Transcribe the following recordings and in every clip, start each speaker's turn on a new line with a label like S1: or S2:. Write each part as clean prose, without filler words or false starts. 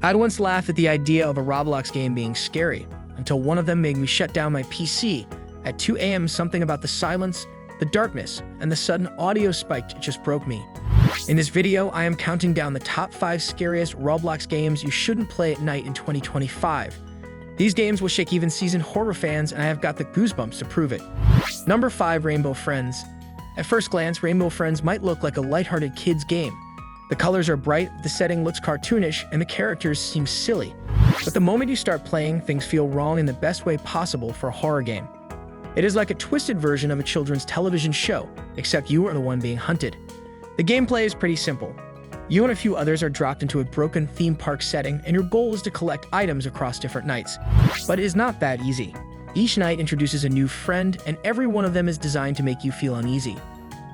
S1: I'd once laughed at the idea of a Roblox game being scary, until one of them made me shut down my PC. At 2 a.m., something about the silence, the darkness, and the sudden audio spike just broke me. In this video, I am counting down the top 5 scariest Roblox games you shouldn't play at night in 2025. These games will shake even seasoned horror fans, and I have got the goosebumps to prove it. Number 5, Rainbow Friends. At first glance, Rainbow Friends might look like a lighthearted kids game. The colors are bright, the setting looks cartoonish, and the characters seem silly. But the moment you start playing, things feel wrong in the best way possible for a horror game. It is like a twisted version of a children's television show, except you are the one being hunted. The gameplay is pretty simple. You and a few others are dropped into a broken theme park setting, and your goal is to collect items across different nights. But it is not that easy. Each night introduces a new friend, and every one of them is designed to make you feel uneasy.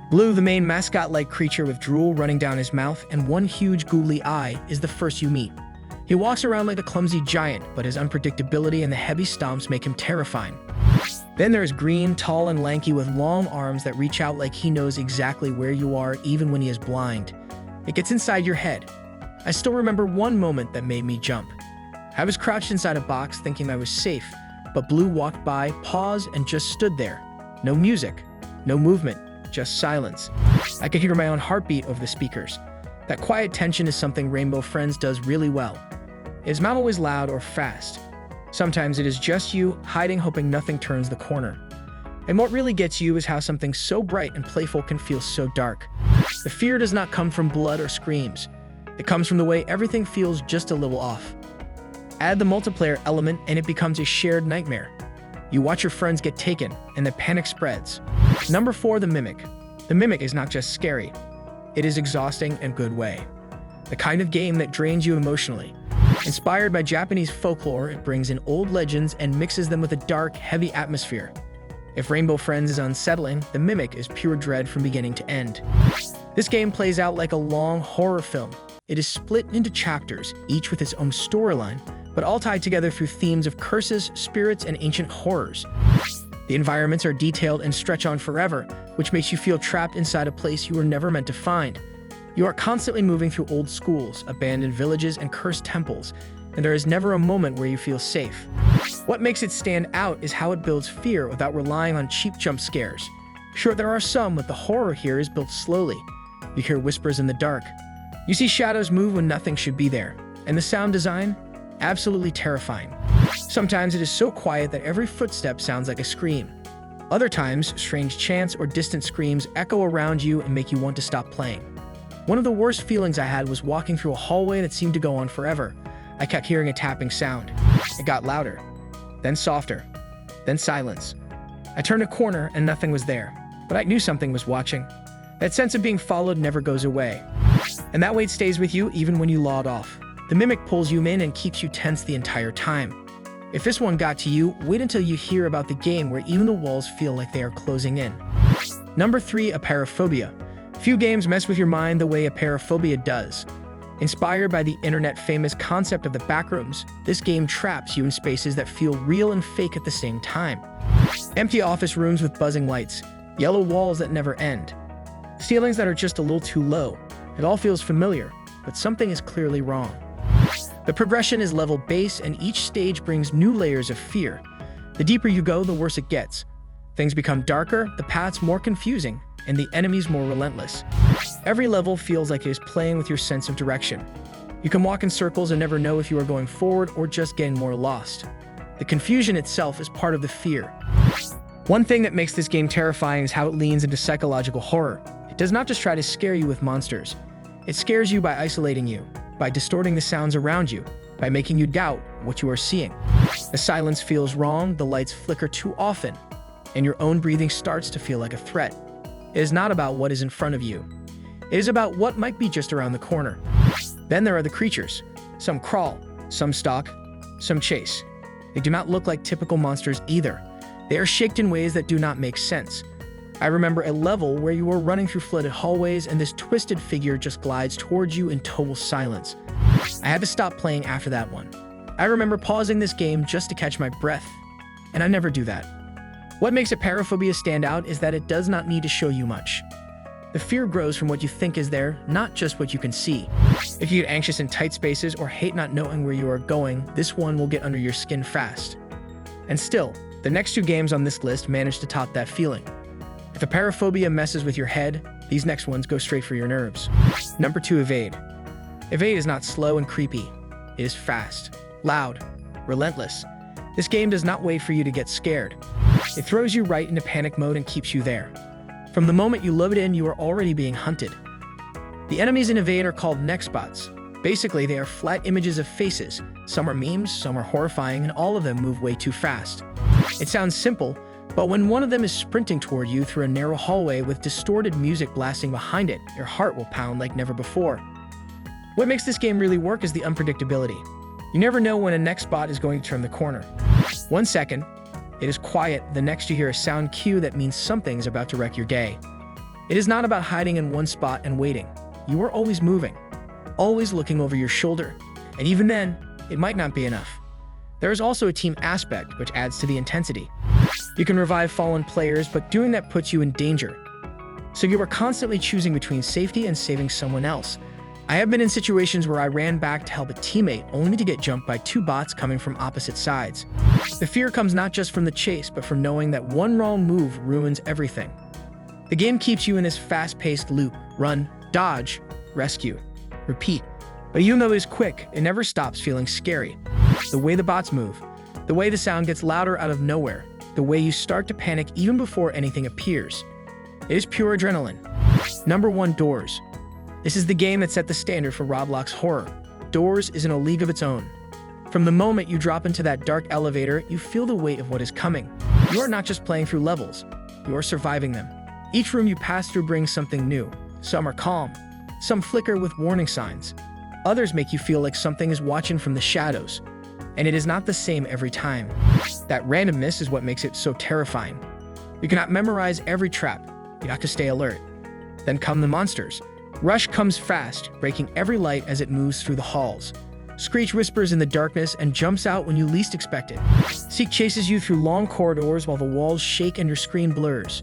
S1: Blue, the main mascot-like creature with drool running down his mouth and one huge googly eye, is the first you meet. He walks around like a clumsy giant, but his unpredictability and the heavy stomps make him terrifying. Then there's Green, tall and lanky with long arms that reach out like he knows exactly where you are even when he is blind. It gets inside your head. I still remember one moment that made me jump. I was crouched inside a box thinking I was safe, but Blue walked by, paused, and just stood there. No music, no movement, just silence. I could hear my own heartbeat over the speakers. That quiet tension is something Rainbow Friends does really well. It is not always loud or fast. Sometimes it is just you, hiding, hoping nothing turns the corner. And what really gets you is how something so bright and playful can feel so dark. The fear does not come from blood or screams. It comes from the way everything feels just a little off. Add the multiplayer element and it becomes a shared nightmare. You watch your friends get taken, and the panic spreads. Number 4, The Mimic. The Mimic is not just scary. It is exhausting in a good way. The kind of game that drains you emotionally. Inspired by Japanese folklore, it brings in old legends and mixes them with a dark, heavy atmosphere. If Rainbow Friends is unsettling, The Mimic is pure dread from beginning to end. This game plays out like a long horror film. It is split into chapters, each with its own storyline, but all tied together through themes of curses, spirits, and ancient horrors. The environments are detailed and stretch on forever, which makes you feel trapped inside a place you were never meant to find. You are constantly moving through old schools, abandoned villages, and cursed temples, and there is never a moment where you feel safe. What makes it stand out is how it builds fear without relying on cheap jump scares. Sure, there are some, but the horror here is built slowly. You hear whispers in the dark. You see shadows move when nothing should be there. And the sound design? Absolutely terrifying. Sometimes it is so quiet that every footstep sounds like a scream. Other times, strange chants or distant screams echo around you and make you want to stop playing. One of the worst feelings I had was walking through a hallway that seemed to go on forever. I kept hearing a tapping sound. It got louder, then softer, then silence. I turned a corner and nothing was there, but I knew something was watching. That sense of being followed never goes away. And that weight stays with you even when you log off. The Mimic pulls you in and keeps you tense the entire time. If this one got to you, wait until you hear about the game where even the walls feel like they are closing in. Number 3, Apeirophobia. Few games mess with your mind the way Apeirophobia does. Inspired by the internet-famous concept of the backrooms, this game traps you in spaces that feel real and fake at the same time. Empty office rooms with buzzing lights, yellow walls that never end, ceilings that are just a little too low. It all feels familiar, but something is clearly wrong. The progression is level-based, and each stage brings new layers of fear. The deeper you go, the worse it gets. Things become darker, the paths more confusing, and the enemies more relentless. Every level feels like it is playing with your sense of direction. You can walk in circles and never know if you are going forward or just getting more lost. The confusion itself is part of the fear. One thing that makes this game terrifying is how it leans into psychological horror. It does not just try to scare you with monsters. It scares you by isolating you, by distorting the sounds around you, by making you doubt what you are seeing. The silence feels wrong, the lights flicker too often, and your own breathing starts to feel like a threat. It is not about what is in front of you. It is about what might be just around the corner. Then there are the creatures. Some crawl, some stalk, some chase. They do not look like typical monsters either. They are shaped in ways that do not make sense. I remember a level where you were running through flooded hallways and this twisted figure just glides towards you in total silence. I had to stop playing after that one. I remember pausing this game just to catch my breath, and I never do that. What makes Apeirophobia stand out is that it does not need to show you much. The fear grows from what you think is there, not just what you can see. If you get anxious in tight spaces or hate not knowing where you are going, this one will get under your skin fast. And still, the next two games on this list manage to top that feeling. If apeirophobia messes with your head, these next ones go straight for your nerves. Number 2, Evade. Evade is not slow and creepy. It is fast, loud, relentless. This game does not wait for you to get scared. It throws you right into panic mode and keeps you there. From the moment you load in, you are already being hunted. The enemies in Evade are called nextbots. Basically, they are flat images of faces. Some are memes, some are horrifying, and all of them move way too fast. It sounds simple, but when one of them is sprinting toward you through a narrow hallway with distorted music blasting behind it, your heart will pound like never before. What makes this game really work is the unpredictability. You never know when a nextbot is going to turn the corner. 1 second, it is quiet, the next you hear a sound cue that means something is about to wreck your day. It is not about hiding in one spot and waiting. You are always moving, always looking over your shoulder, and even then, it might not be enough. There is also a team aspect, which adds to the intensity. You can revive fallen players, but doing that puts you in danger. So you are constantly choosing between safety and saving someone else. I have been in situations where I ran back to help a teammate only to get jumped by 2 bots coming from opposite sides. The fear comes not just from the chase, but from knowing that one wrong move ruins everything. The game keeps you in this fast-paced loop: run, dodge, rescue, repeat. But even though it is quick, it never stops feeling scary. The way the bots move, the way the sound gets louder out of nowhere, the way you start to panic even before anything appears. It is pure adrenaline. Number 1, Doors. This is the game that set the standard for Roblox horror. Doors is in a league of its own. From the moment you drop into that dark elevator, you feel the weight of what is coming. You are not just playing through levels, you are surviving them. Each room you pass through brings something new. Some are calm, some flicker with warning signs. Others make you feel like something is watching from the shadows. And it is not the same every time. That randomness is what makes it so terrifying. You cannot memorize every trap, you have to stay alert. Then come the monsters. Rush comes fast, breaking every light as it moves through the halls. Screech whispers in the darkness and jumps out when you least expect it. Seek chases you through long corridors while the walls shake and your screen blurs.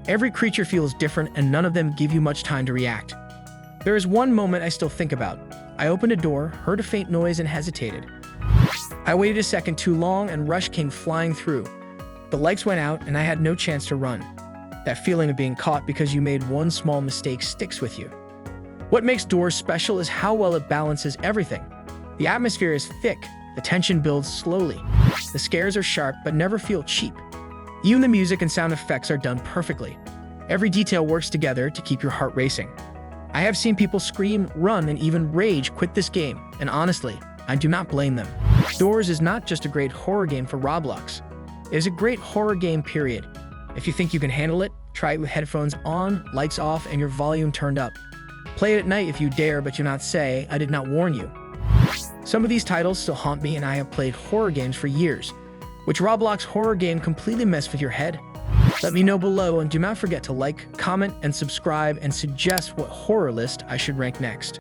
S1: Every creature feels different and none of them give you much time to react. There is one moment I still think about. I opened a door, heard a faint noise, and hesitated. I waited a second too long and Rush came flying through. The lights went out and I had no chance to run. That feeling of being caught because you made one small mistake sticks with you. What makes Doors special is how well it balances everything. The atmosphere is thick, the tension builds slowly. The scares are sharp but never feel cheap. Even the music and sound effects are done perfectly. Every detail works together to keep your heart racing. I have seen people scream, run, and even rage quit this game, and honestly, I do not blame them. Doors is not just a great horror game for Roblox. It is a great horror game, period. If you think you can handle it, try it with headphones on, lights off, and your volume turned up. Play it at night if you dare, but do not say, I did not warn you. Some of these titles still haunt me, and I have played horror games for years. Which Roblox horror game completely messed with your head? Let me know below, and do not forget to like, comment, and subscribe, and suggest what horror list I should rank next.